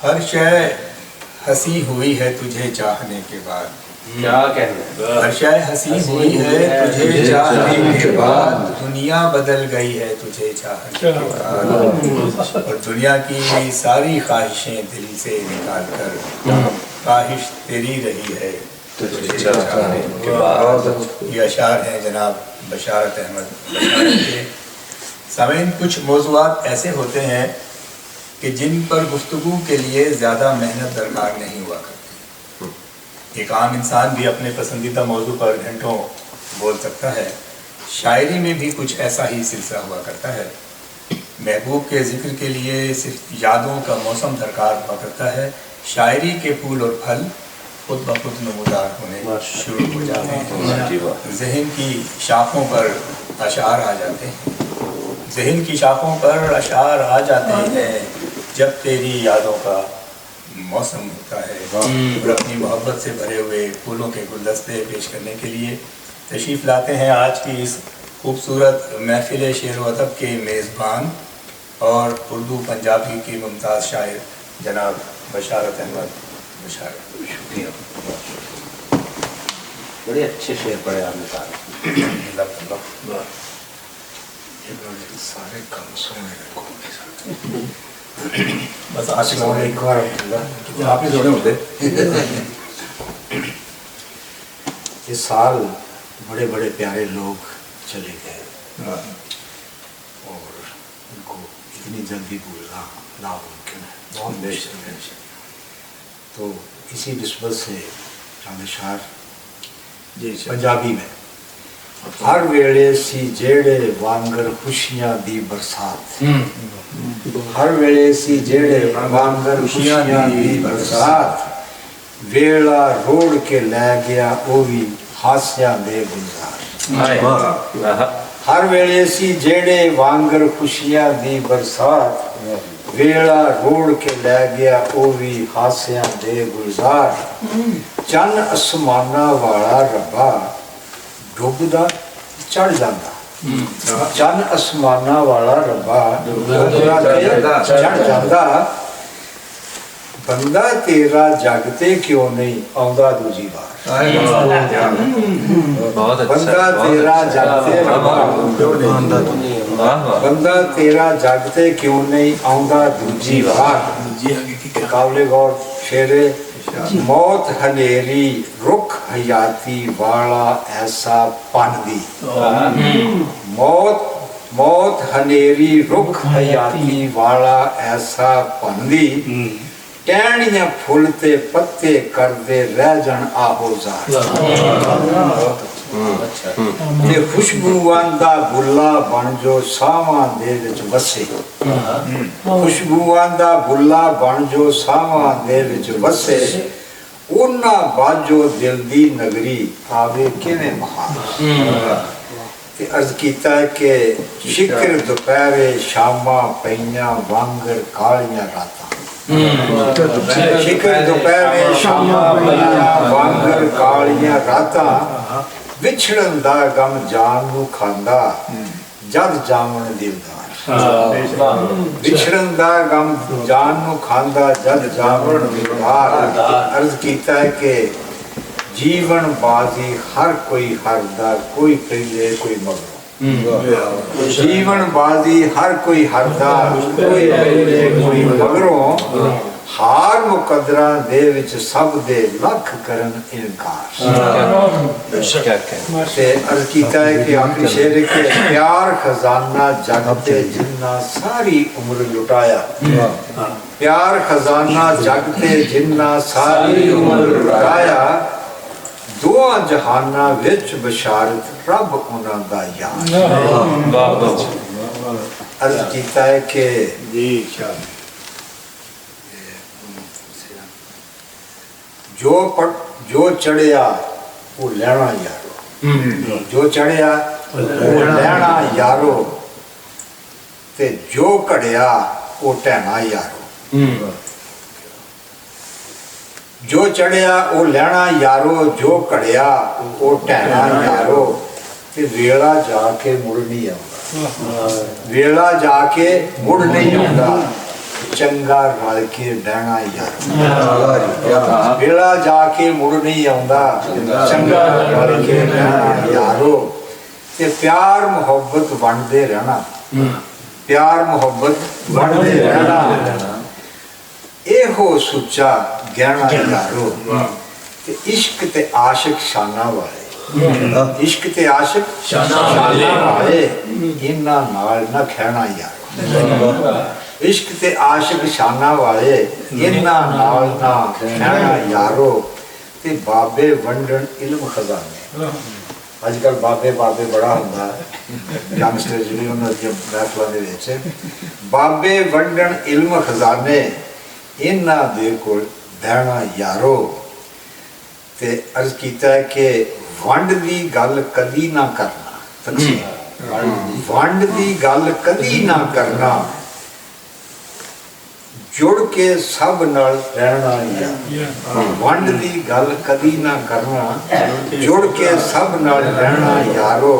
ہر شے ہنسی ہوئی ہے تجھے چاہنے کے بعد. کیا کہنا ہر شے ہنسی ہوئی ہے تجھے چاہنے کے بعد, دنیا بدل گئی ہے تجھے چاہنے کے بعد, اور دنیا کی ساری خواہشیں دل سے نکال کر خواہش تیری رہی ہے تجھے چاہنے کے بعد. یہ اشعار ہیں جناب بشارت احمد بشارت کے. سامعین, کچھ موضوعات ایسے ہوتے ہیں کہ جن پر گفتگو کے لیے زیادہ محنت درکار نہیں ہوا کرتی. ایک عام انسان بھی اپنے پسندیدہ موضوع پر گھنٹوں بول سکتا ہے. شاعری میں بھی کچھ ایسا ہی سلسلہ ہوا کرتا ہے. محبوب کے ذکر کے لیے صرف یادوں کا موسم درکار ہوا کرتا ہے. شاعری کے پھول اور پھل خود بخود نمودار ہونے شروع ہو جاتے ہیں. ذہن کی شاخوں پر اشعار آ جاتے ہیں. ذہن کی شاخوں پر اشعار آ جاتے ہیں جب تیری یادوں کا موسم ہوتا ہے. اور اپنی محبت سے بھرے ہوئے پھولوں کے گلدستے پیش کرنے کے لیے تشریف لاتے ہیں آج کی اس خوبصورت محفل شعر و ادب کے میزبان اور اردو پنجابی کی ممتاز شاعر جناب بشارت احمد بشارت. شکریہ, بڑے اچھے شعر پڑھے آپ نے. سارے کام سونے بس السلام علیکم آپ ہی سونے ہوتے. اس سال بڑے بڑے پیارے لوگ چلے گئے اور ان کو اتنی جلدی بھولنا ناممکن ہے. بہت بے شک. تو اسی نسبت سے چاند اشعار پنجابی میں ہر ویلے سی جیڑے وانگر خوشیاں دی برسات. ہر ویلے سی جیڑے وانگر خوشیاں دی برسات, ویلا روڑ کے لے گیا او بھی ہاسیاں دے گلزار. ہر ویلے سی جیڑے وانگر خوشیاں دی برسات, ویلا روڑ کے لے گیا او بھی ہاسیاں دے گلزار. چن اسمانہ والا ربا ڈوبدا چڑھ جاتا. چن اسمانہ والا ربا ڈوبدا چڑھ جاتا. بندہ تیرا جگتے کیوں نہیں آਉਂਦਾ دوجی بار. بندہ تیرا جگتے بندہ تیرا جگتے کیوں نہیں آਉਂਦਾ دوجی بار. قابل غور شعر موت ہنیری رخ حیاتی والا ایسا پن دی. موت ہنیری رخ حیاتی والا ایسا پن دی. ٹہنیاں پھول تے پتے کر دے رہ جن آہوزار. تے خوشبوواں دا بلا بن جو ساواں دے وچ وسے. خوشبوواں دا بلا بن جو ساواں دے وچ وسے. اونا باجو دل دی نگری آوے کیویں بہار. تے عرض کیتا ہے کہ شکر دوپہرے شاماں پئیاں وانگر کالیاں راتاں. شکر دوپہرے شاماں پئیاں وانگر کالیاں راتاں. وچھڑن دا غم جان نو کھاندا جد جاون دیودار. وچھڑن دا غم جان نو کھاندا جد جاون دیودار. عرض کیتا ہے کہ جیون بازی ہر کوئی ہردا کوئی پہلے کوئی مگروں. جیون بازی ہر کوئی ہردا کوئی پہلے کوئی مگروں. ہار مقدراں دے وچ سب دے لکھ کرن انکار. تے عرض کیتا ہے کہ آخری شعر کے پیار خزانہ جگ تے جنہ ساری عمر لٹایا. پیار خزانہ جگ تے جنہ ساری عمر لٹایا. دعا جہانہ وچ بشارت رب انہاں دا یار. عرض کیتا ہے کہ جو چڑھیا وہ لینا یارو. جو چڑھیا وہ لینا یارو. تے جو کڑیا وہ ٹہنا یارو. جو چڑھیا وہ لینا یارو. جو کڑیا وہ ٹہنا یارو. تے ویلا جا کے مڑ نہیں آؤں. ویلا جا کے مڑ نہیں آؤں. ਚੰਗਾ ਰਲ ਕੇ ਬਹਿਣਾ ਯਾਰ ਵੇਲਾ ਜਾ ਕੇ ਮੁੜ ਨਹੀਂ ਆਉਂਦਾ ਚੰਗਾ ਰਲ ਕੇ ਬਹਿਣਾ ਯਾਰੋ ਤੇ ਪਿਆਰ ਮੁਹੱਬਤ ਵੰਡਦੇ ਰਹਿਣਾ ਪਿਆਰ ਮੁਹੱਬਤ ਵੰਡਦੇ ਰਹਿਣਾ ਇਹੋ ਸੁੱਚਾ ਗਹਿਣਾ ਯਾਰੋ ਤੇ ਇਸ਼ਕ ਤੇ ਆਸ਼ਿਕ ਸ਼ਾਨਾ ਵਾਲੇ ਇਸ਼ਕ ਤੇ ਆਸ਼ਿਕ ਸ਼ਾਨਾ ਵਾਲੇ ਇਹਨਾਂ ਨਾਲ ਨਾ ਖਹਿਣਾ ਯਾਰ ਇਸ਼ਕ ਤੇ ਆਸ਼ਿਕ ਸ਼ਾਨਾ ਵਾਲੇ ਇਹਨਾਂ ਨਾਲ ਨਾ ਖਹਿਣਾ ਯਾਰੋ ਤੇ ਬਾਬੇ ਵੰਡਣ ਇਲਮ ਖਜ਼ਾਨੇ ਅੱਜ ਕੱਲ੍ਹ ਬਾਬੇ ਬੜਾ ਹੁੰਦਾ ਯੰਗਸਟਰ ਜਿਹੜੇ ਉਹਨਾਂ ਦੀਆਂ ਮਹਿਫਲਾਂ ਦੇ ਵਿੱਚ ਬਾਬੇ ਵੰਡਣ ਇਲਮ ਖਜ਼ਾਨੇ ਇਹਨਾਂ ਦੇ ਕੋਲ ਬਹਿਣਾ ਯਾਰੋ ਤੇ ਅਰਜ਼ ਕੀਤਾ ਹੈ ਕਿ ਵੰਡ ਦੀ ਗੱਲ ਕਦੀ ਨਾ ਕਰਨਾ ਵੰਡ ਦੀ ਗੱਲ ਕਦੀ ਨਾ ਕਰਨਾ ਜੁੜ ਕੇ ਸਭ ਨਾਲ ਰਹਿਣਾ ਯਾਰ ਵੰਡ ਦੀ ਗੱਲ ਕਦੀ ਨਾ ਕਰਨਾ ਜੁੜ ਕੇ ਸਭ ਨਾਲ ਰਹਿਣਾ ਯਾਰੋ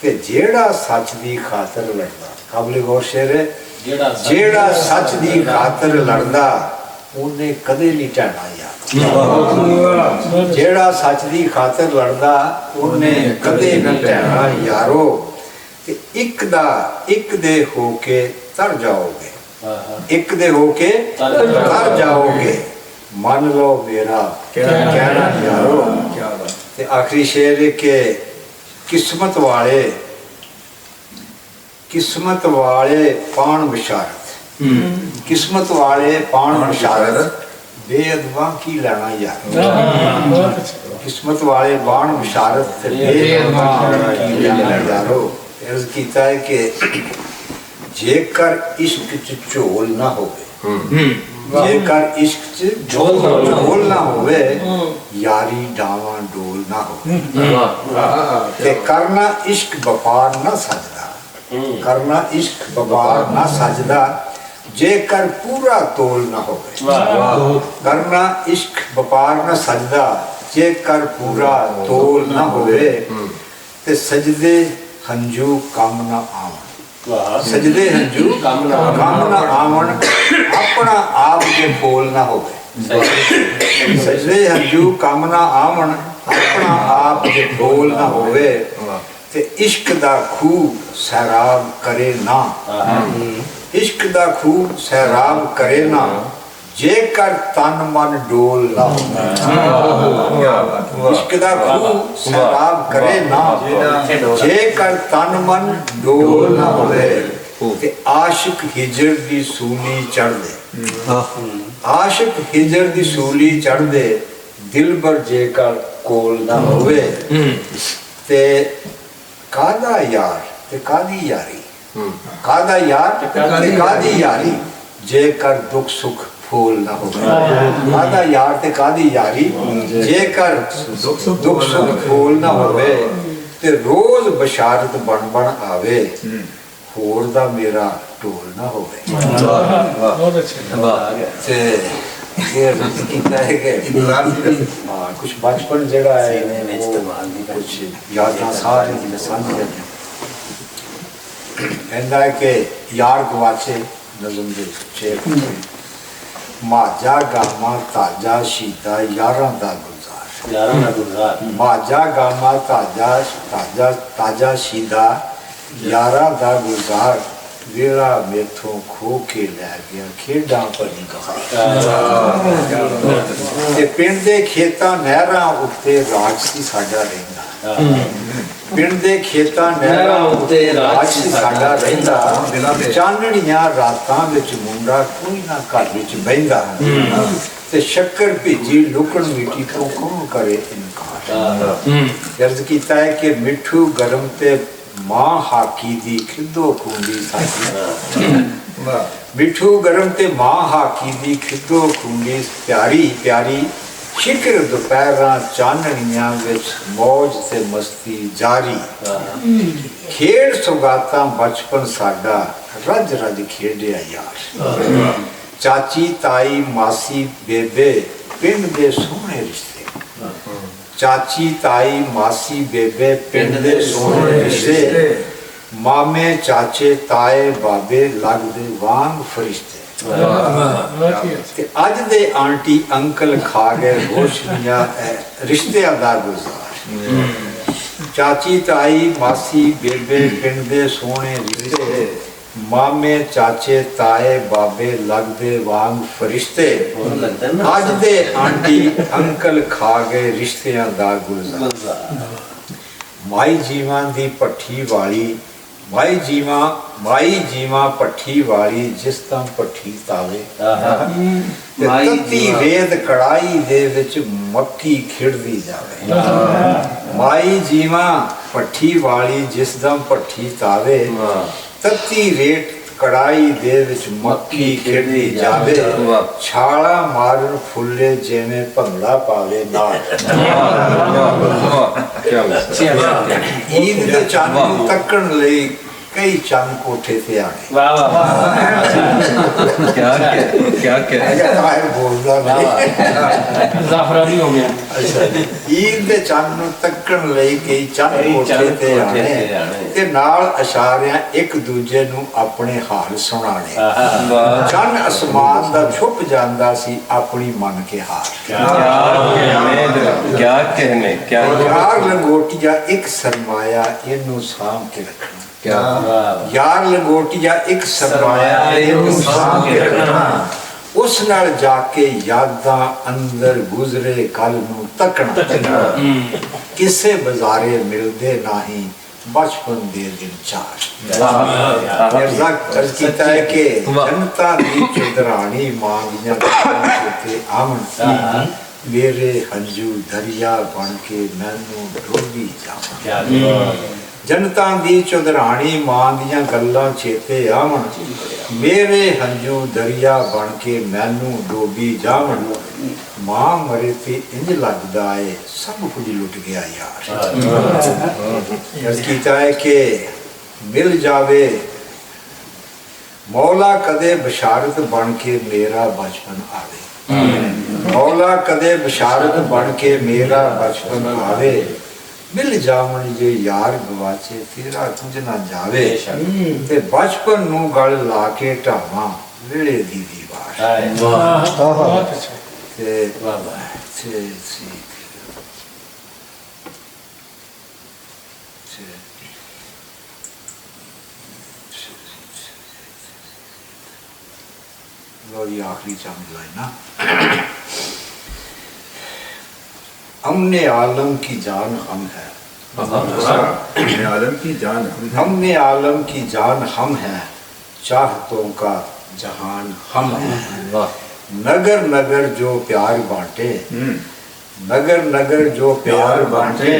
ਕਿ ਜਿਹੜਾ ਸੱਚ ਦੀ ਖਾਤਰ ਲੜਦਾ ਕਾਬਲੇ ਗੌਰ ਸ਼ੇਰ ਹੈ ਜਿਹੜਾ ਸੱਚ ਦੀ ਖਾਤਰ ਲੜਦਾ ਉਹਨੇ ਕਦੇ ਨਹੀਂ ਢਹਿਣਾ ਯਾਰ ਜਿਹੜਾ ਸੱਚ ਦੀ ਖਾਤਰ ਲੜਦਾ ਉਹਨੇ ਕਦੇ ਨਹੀਂ ਢਹਿਣਾ ਯਾਰੋ ਤੇ ਇੱਕ ਦੇ ਹੋ ਕੇ ਤਰ ਜਾਓਗੇ ਇੱਕ ਦੇ ਹੋ ਕੇ ਤਰ ਜਾਓਗੇ ਮੰਨ ਲਓ ਮੇਰਾ ਕਹਿਣਾ ਯਾਰੋ ਤੇ ਆਖਰੀ ਸ਼ੇਰ ਹੈ ਕਿ ਕਿਸਮਤ ਵਾਲੇ ਪਾਣ ਬਸ਼ਾਰਤ ਕਿਸਮਤ ਵਾਲੇ ਪਾਣ ਬਸ਼ਾਰਤ ਬੇਅਦਬਾਂ ਕੀ ਲੈਣਾ ਯਾਰ ਕਿਸਮਤ ਵਾਲੇ ਬਾਣ ਬਸ਼ਾਰਤ ਤੇ ਬੇਅਦਬਾਂ ਕੀ ਲੈਣਾ ਯਾਰੋ ਅਰਜ਼ ਕੀਤਾ ਹੈ ਕਿ ਜੇਕਰ ਇਸ਼ਕ ਚ ਝੋਲ ਨਾ ਹੋਵੇ ਜੇਕਰ ਇਸ਼ਕ ਚ ਝੋਲ ਨਾ ਹੋਵੇ ਯਾਰੀ ਡਾਵਾਂ ਡੋਲ ਨਾ ਹੋਵੇ ਤੇ ਕਰਨਾ ਇਸ਼ਕ ਵਪਾਰ ਨਾ ਸਜਦਾ ਕਰਨਾ ਇਸ਼ਕ ਵਪਾਰ ਨਾ ਸਜਦਾ ਜੇਕਰ ਪੂਰਾ ਤੋਲ ਨਾ ਹੋਵੇ ਕਰਨਾ ਇਸ਼ਕ ਵਪਾਰ ਨਾ ਸਜਦਾ ਜੇਕਰ ਪੂਰਾ ਤੋਲ ਨਾ ਹੋਵੇ ਤੇ ਸਜਦੇ ਹੰਝੂ ਕੰਮ ਨਾ ਆਵਣ ਸਜਦੇ ਹੰਝੂ ਕੰਮ ਨਾ ਆਵਣ ਆਪਣਾ ਆਪ ਦੇ ਬੋਲ ਨਾ ਹੋਵੇ ਸਜਦੇ ਹੰਝੂ ਕੰਮ ਨਾ ਆਵਣ ਆਪਣਾ ਆਪ ਦੇ ਬੋਲ ਨਾ ਹੋਵੇ ਤੇ ਇਸ਼ਕ ਦਾ ਖੂਬ ਸੈਰਾਬ ਕਰੇ ਨਾ ਇਸ਼ਕ ਦਾ ਖੂਬ ਸੈਰਾਬ ਕਰੇ ਨਾ ਜੇਕਰ ਤਨ ਮਨ ਡੋਲ ਨਾ ਇਸ਼ਕ ਦਾ ਖੂਬ ਸੈਰਾਬ ਕਰੇ ਨਾ ਜੇਕਰ ਤਨ ਮਨ ਡੋਲ ਨਾ ਹੋਵੇ ਤੇ ਆਸ਼ਿਕ ਹਿਜਰ ਦੀ ਸੂਲੀ ਚੜ੍ਹਦੇ ਆਸ਼ਿਕ ਹਿਜਰ ਦੀ ਸੂਲੀ ਚੜ੍ਹਦੇ ਦਿਲਬਰ ਜੇਕਰ ਕੋਲ ਨਾ ਹੋਵੇ ਤੇ ਕਾਹਦਾ ਯਾਰ ਤੇ ਕਾਹਦੀ ਯਾਰੀ ਕਾਹਦਾ ਯਾਰ ਤੇ ਕਾਹਦੀ ਯਾਰੀ ਜੇਕਰ ਦੁੱਖ ਸੁੱਖ ਫੂਲ ਨਾ ਹੋਵੇ ਕਾਹਦਾ ਯਾਰ ਤੇ ਕਾਹਦੀ ਯਾਰੀ ਜੇਕਰ ਦੁੱਖ ਸੁੱਖ ਫੂਲ ਨਾ ਹੋਵੇ ਤੇ ਰੋਜ਼ ਬਸ਼ਾਰਤ ਬਣ ਆਵੇ ਹੋਰ ਦਾ ਮੇਰਾ ਢੋਲ ਨਾ ਹੋਵੇ ਬਹੁਤ ਅੱਛਾ ਤੇ ਇਹ ਕੀਤਾ ਹੈ ਕਿ ਕੁਝ ਬਚਪਨ ਜਿਹੜਾ ਹੈ ਕੁਝ ਯਾਦਾਂ ਸਾਰੇ ਦੀ ਸਾਂਝੀਆਂ ਕਹਿੰਦਾ ਹੈ ਕਿ ਯਾਰ ਗਵਾਚੇ ਨਜ਼ਮ ਦੇ ਸ਼ੇਰ ਮਾਝਾ ਗਾਮਾ ਤਾਜਾ ਸ਼ੀਦਾ ਯਾਰਾਂ ਦਾ ਗੁਲਜ਼ਾਰ ਮਾਝਾ ਗਾਮਾ ਤਾਜਾ ਸ਼ੀਦਾ ਯਾਰਾਂ ਦਾ ਗੁਲਜ਼ਾਰ ਵੇਲਾ ਮੇਥੋਂ ਖੋ ਕੇ ਲੈ ਗਿਆ ਖੇਡਾਂ ਭਰੀ ਤੇ ਪਿੰਡ ਦੇ ਖੇਤਾਂ ਨਹਿਰਾਂ ਉੱਤੇ ਰਾਜਸੀ ਸਾਡਾ ਰਹਿੰਦਾ ਪਿੰਡ ਦੇ ਖੇਤਾਂ ਨਹਿਰਾਂ ਉੱਤੇ ਰਾਜਸੀ ਸਾਡਾ ਰਹਿੰਦਾ ਚਾਨਣੀਆਂ ਰਾਤਾਂ ਵਿੱਚ ਮੁੰਡਾ ਕੋਈ ਨਾ ਘਰ ਵਿੱਚ ਬਹਿੰਦਾ ਤੇ ਸ਼ੱਕਰ ਭੇਜੀ ਲੁਕਣ ਮਿੱਟੀ ਤੋਂ ਕੌਣ ਕਰੇ ਇਨਕਾਰ ਅਰਜ਼ ਕੀਤਾ ਹੈ ਕਿ ਮਿੱਠੂ ਗਰਮ ਤੇ ਮਾਂ ਹਾਕੀ ਦੀ ਖਿੱਦੋ ਖੂੰਡੀ ਸਾਡੀ ਮਿੱਠੂ ਗਰਮ ਤੇ ਮਾਂ ਹਾਕੀ ਦੀ ਖਿੱਦੋ ਖੂੰਡੀ ਪਿਆਰੀ ਸ਼ਿਕਰ ਦੁਪਹਿਰਾਂ ਚਾਨਣੀਆਂ ਵਿੱਚ ਮੌਜ ਤੇ ਮਸਤੀ ਜਾਰੀ ਖੇਡ ਸੁਗਾਤਾਂ ਬਚਪਨ ਸਾਡਾ ਰੱਜ ਖੇਡਿਆ ਯਾਰ ਚਾਚੀ ਤਾਈ ਮਾਸੀ ਬੇਬੇ ਪਿੰਡ ਦੇ ਸੋਹਣੇ ਰਿਸ਼ਤੇ ਚਾਚੀ ਤਾਈ ਮਾਸੀ ਬੇਬੇ ਪਿੰਡ ਦੇ ਸੋਹਣੇ ਰਿਸ਼ਤੇ ਮਾਮੇ ਚਾਚੇ ਤਾਏ ਬਾਬੇ ਲੱਗਦੇ ਵਾਂਗ ਫਰਿਸ਼ਤੇ ਤੇ ਅੱਜ ਦੇ ਆਂਟੀ ਅੰਕਲ ਖਾ ਗਏ ਰੋਸ਼ਨੀਆਂ ਰਿਸ਼ਤਿਆਂ ਦਾ ਗੁਜ਼ਾਰ ਚਾਚੀ ਤਾਈ ਮਾਸੀ ਬੇਬੇ ਪਿੰਡ ਦੇ ਸੋਹਣੇ ਰਿਸ਼ਤੇ ਮਾਮੇ ਚਾਚੇ ਤਾਏ ਬਾਬੇ ਲੱਗਦੇ ਵਾਂਗ ਫਰਿਸ਼ਤੇ ਅੱਜ ਦੇ ਆਂਟੀ ਅੰਕਲ ਖਾ ਗਏ ਰਿਸ਼ਤਿਆਂ ਦਾ ਗੁਲਜ਼ਾਰ ਮਾਈ ਜੀਵਾਂ ਦੀ ਪੱਠੀ ਵਾਲੀ ਮਾਈ ਜੀਵਾਂ ਪੱਠੀ ਵਾਲੀ ਜਿਸ ਤਾਂ ਪੱਠੀ ਤਾਵੇ ਤੱਤੀ ਰੇਤ ਕੜਾਈ ਦੇ ਵਿੱਚ ਮੱਕੀ ਖਿੜਦੀ ਜਾਵੇ ਮਾਈ ਜੀਵਾਂ ਪੱਠੀ ਵਾਲੀ ਜਿਸ ਦਾ ਪੱਠੀ ਤਾਵੇ ਤੱਤੀ ਰੇਤ ਕੜਾਈ ਦੇ ਵਿੱਚ ਮੱਕੀ ਖਿੜਦੀ ਜਾਵੇ ਛਾਲਾ ਮਾਰਨ ਫੁੱਲੇ ਜਿਵੇਂ ਭੰਗੜਾ ਪਾਵੇ ਨਾਲ ਈਦ ਦੇ ਚੰਨ ਨੂੰ ਤੱਕਣ ਲਈ ਕਈ ਚੰਨ ਕੋਠੇ ਤੇ ਆ ਗਏ ਵਾਹ ਵਾਹ ਬੋਲਦਾ ਨਹੀਂ ਜ਼ਾਫਰਾਨੀ ਹੋ ਗਿਆ ਈਦ ਦੇ ਚੰਨ ਨੂੰ ਤੱਕਣ ਲਈ ਕਈ ਚੰਨ ਕੋਠੇ ਤੇ ਆਣੇ ਤੇ ਨਾਲ ਇਸ਼ਾਰਿਆਂ ਇੱਕ ਦੂਜੇ ਨੂੰ ਆਪਣੇ ਹਾਲ ਸੁਣਾਣੇ ਚੰਨ ਅਸਮਾਨ ਦਾ ਛੁਪ ਜਾਂਦਾ ਸੀ ਆਪਣੀ ਮਨ ਕੇ ਹਾਰ ਯਾਰ ਲੰਗੋਟੀਆ ਇੱਕ ਸਰਮਾਇਆ ਇਹਨੂੰ ਸਾਂਭ ਕੇ ਰੱਖਣਾ ਯਾਰ ਲੰਗੋਟੀਆ ਇੱਕ ਸਰਮਾਇਆ ਇਹਨੂੰ ਸਾਂਭ ਕੇ ਰੱਖਣਾ ਉਸ ਨਾਲ ਜਾ ਕੇ ਯਾਦਾਂ ਅੰਦਰ ਗੁਜ਼ਰੇ ਕੱਲ ਨੂੰ ਤੱਕਣਾ ਕਿਸੇ ਬਾਜ਼ਾਰੇ ਮਿਲਦੇ ਨਹੀਂ ਬਚਪਨ ਦੇ ਦਿਨ ਚਾਰ ਅਰਜ਼ ਕੀਤਾ ਹੈ ਕਿ ਜਨਤਾ ਦੀ ਚੁਦਰਾਣੀ ਮਾਂਗੀਆਂ ਤੇ ਆਮਨ ਮੇਰੇ ਹੰਝੂ ਦਰਿਆ ਬਣ ਕੇ ਮੈਨੂੰ ਡੋਬੀ ਜਾਵਾਂ ਜਨਤਾ ਦੀ ਚੁਦਰਾਣੀ ਮਾਂ ਦੀਆਂ ਗੱਲਾਂ ਚੇਤੇ ਆਵਣ ਮੇਰੇ ਹੰਝੂ ਦਰਿਆ ਬਣ ਕੇ ਮੈਨੂੰ ਡੋਬੀ ਜਾਵਣ ਮਾਂ ਮਰੇ ਤੇ ਇੰਜ ਲੱਗਦਾ ਏ ਸਭ ਕੁਝ ਲੁੱਟ ਗਿਆ ਯਾਰ ਅਰਜ਼ ਕੀਤਾ ਹੈ ਕਿ ਮਿਲ ਜਾਵੇ ਮੌਲਾ ਕਦੇ ਬਸ਼ਾਰਤ ਬਣ ਕੇ ਮੇਰਾ ਬਚਪਨ ਆਵੇ ਮੌਲਾ ਕਦੇ ਬਸ਼ਾਰਤ ਬਣ ਕੇ ਮੇਰਾ ਬਚਪਨ ਆਵੇ ਮਿਲ ਜਾਵਣ ਜੇ ਯਾਰ ਗਵਾਚੇ ਤੇਰਾ ਕੁਝ ਨਾ ਜਾਵੇ ਤੇ ਬਚਪਨ ਨੂੰ ਗਲ ਲਾ ਕੇ ਢਾਵਾਂ ਵੇਲੇ ਦੀ ਦੀਵਾਰ ਤੇ ਲੋ ਜੀ ਆਖਰੀ ਚੰਦ ਲਾਈਨਾ हमने आलम की जान हम है हमने आलम की जान हमने आलम की जान हम है चाहतों का जहान हम है नगर नगर जो प्यार बांटे नगर नगर जो प्यार बांटे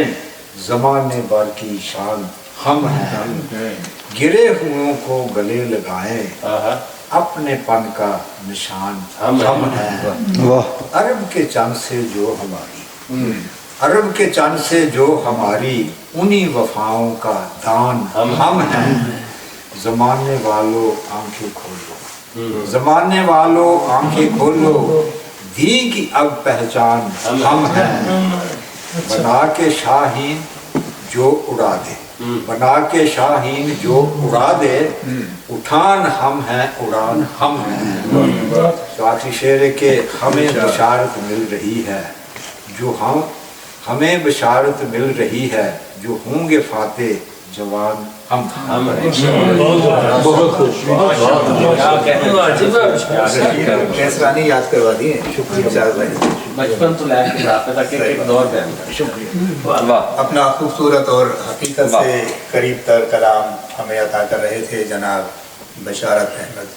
जमाने भर की शान हम है गिरे हुओं को गले लगाए अपने पन का निशान हम है अरब के चंद से जो हमारी अरब के चंद से जो हमारी उन्हीं वफाओं का दान हम हैं जमाने वालों आंखें खोलो जमाने वालों आंखें खोलो दी की अब पहचान हम हैं बना के शाहीन जो उड़ा दे बना के शाहीन जो उड़ा दे उठान हम हैं उड़ान हम हैं तो आखिरी शेर के हमें बशारत मिल रही है जो हमें बशारत मिल रही है जो होंगे फाते जवान हम बहुत खुश कैसरानी याद करवा दिए शुक्रिया बचपन तो लैब के रास्ते तक एक दौर बयान कर शुक्रिया अपना खूबसूरत और हकीकत से करीब तर कलाम हमें अता कर रहे थे जनाब बशारत अहमद